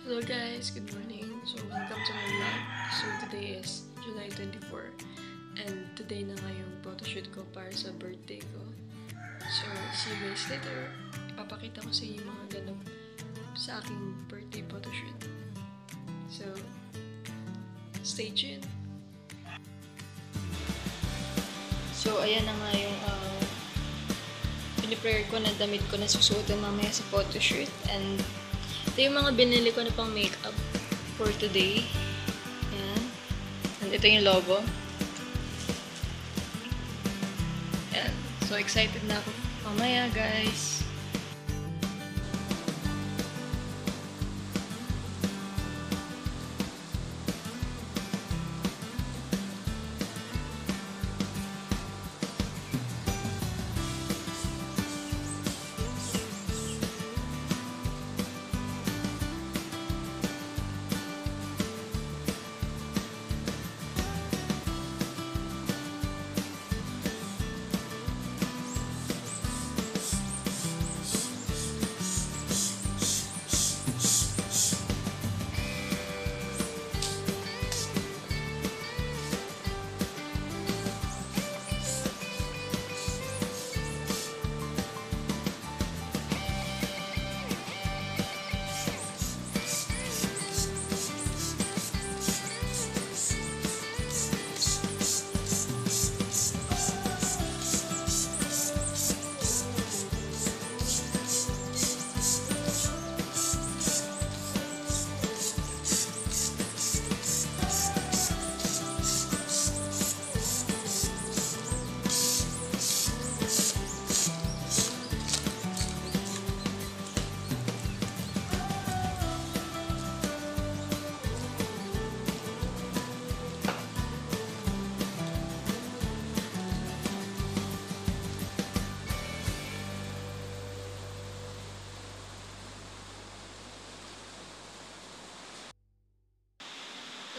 Hello guys, good morning. So welcome to my vlog. So today is July 24 and today na nga yung photoshoot ko para sa birthday ko. So see you guys later. Ipapakita ko sa inyo yung mga ganap sa aking birthday photoshoot. So stay tuned. So ayan na nga yung piniprepare ko na damit ko na susuotin mamaya sa photoshoot, and ito yung mga binili ko na pang makeup for today. Ayan. And ito yung logo. Ayan. So excited na ako mamaya, guys.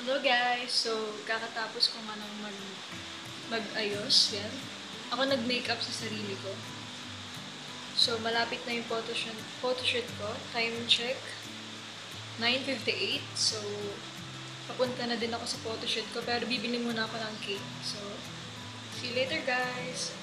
Hello guys! So, kakatapos ko nga nang mag-ayos, yan. Ako nag-makeup sa sarili ko. So, malapit na yung photoshoot ko. Time check, 9:58. So, papunta na din ako sa photoshoot ko, pero bibili muna ako ng cake. So, see you later guys!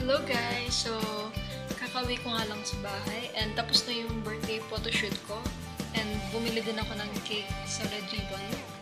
Hello guys! So, kakauwi ko nga lang sa bahay and tapos na yung birthday photoshoot ko, and bumili din ako ng cake sa Red Ribbon.